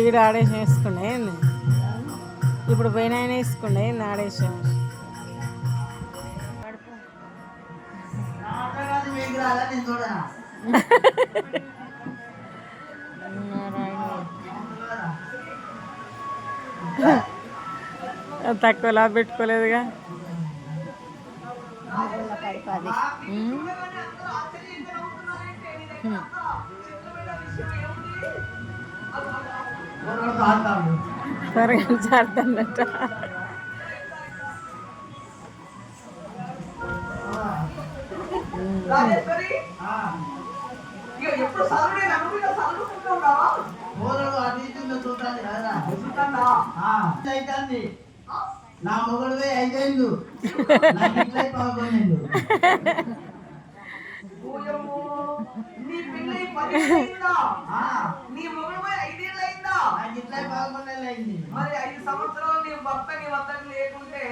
ఈడ ఆడేసం వేసుకున్నా ఇప్పుడు పోయిన ఆయన వేసుకున్నా ఆడేసం తక్కువ లాభ పెట్టుకోలేదుగా త్వరగా చాడుతానట నా మొగడు 5 ఏళ్ళు మరి 5 సంవత్సరాలు నీ భర్త నీ వద్దకు లేకుంటే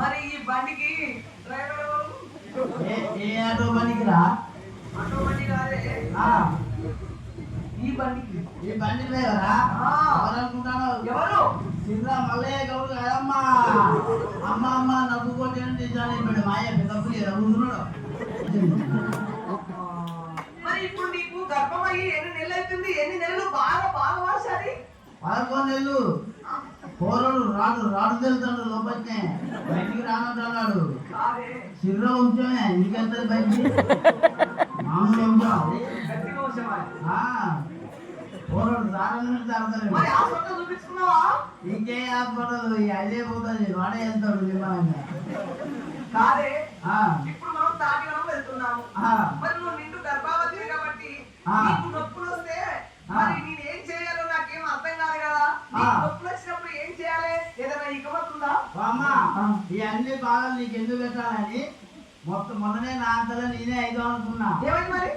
మరి ఈ బండికి ఏ ఆటో బండికి రా ఆటో బండి కాదే ఈ బండి డ్రైవరా అనుకుంటాను ఎవరు సిద్ధా మల్లయ్య గౌడు కాదమ్మా అమ్మ అమ్మ నవ్వుకోటి నిజాలు మాయ డబ్బులు ఎదుగుతున్నాడు మరి ఇప్పుడు నీకు గర్భమయ్యి ఎన్ని నెలలు అవుతుంది ఎన్ని నెలలు బాగా వాసారి 11 నెలలు పోరడు రాడు తెలుతాడు లోపలినే బయటికి రానంటున్నాడు సిర్ర వంశమే ఇంకెంత బయటికి మామూలు వంశం పోరడు రాడు చూపించుకున్నావా ఇంకే హాస్పిటల్ అదే పోతుంది వాడే వెళ్తాడు విమానంగా కాదే ఇప్పుడు మనం తాటిగడం వెళ్తున్నాము మరి నువ్వు నిండు గర్భవతి కాబట్టి నీకు నొప్పులు వస్తే మరి నేనేం చేయాలో నాకేం అర్థం కాదు కదా నొప్పులు వచ్చినప్పుడు ఏం చేయాలి ఏదైనా ఇకమతుందా అమ్మా ఈ అన్ని బాధలు నీకు ఎందుకు పెట్టాలని మొన్ననే నా అంతలో నేనే 5 అనుకున్నా ఏమైంది మరి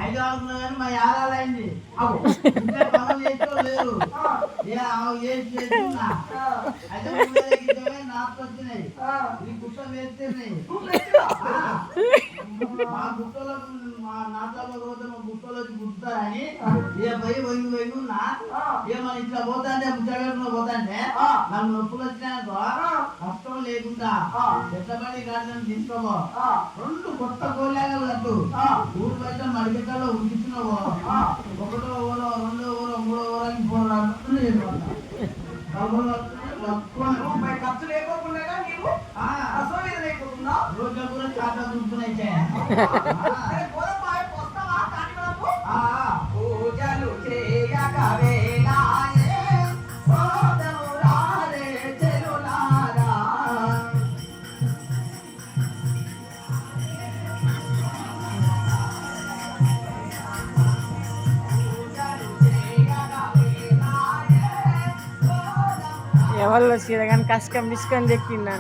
5 అనుకున్నా కానీ మా యాదాలు అయింది పనులు చేసుకోలేదు చేస్తున్నా అయితే నాకు వచ్చినాయి ఈ గుట్టలు వేస్తున్నాయి మా గుట్టలకు మా నాట్లలో పోతే మా గుట్టలో గుర్తారని ఏ పోయి ఉన్నా ఏమన్నా ఇట్లా పోతాంటే ముచ్చగట్లో పోతాంటే నాకు నొప్పులు వచ్చినాయనుకో కష్టం లేకుండా చెట్లబడి గాడిని తీసుకోవో 2 కొత్త కోలేగలు కట్టు ఊరు బయట మడికెట్టలో ఉడికిస్తున్నావో 1వ ఊరో 2వ ఊరో 3వ ఊరానికి 4 రూపాయి ఖర్చు లేకోకుండా నీవు అసలు లేకపోతున్నా రోజు కూడా చాలా చూస్తున్నాయితే పూజలు చేయక వేలాయే సోదరులారే చెలులారా ఎవరు వచ్చి కానీ కష్టం బిస్కొని చెప్పింది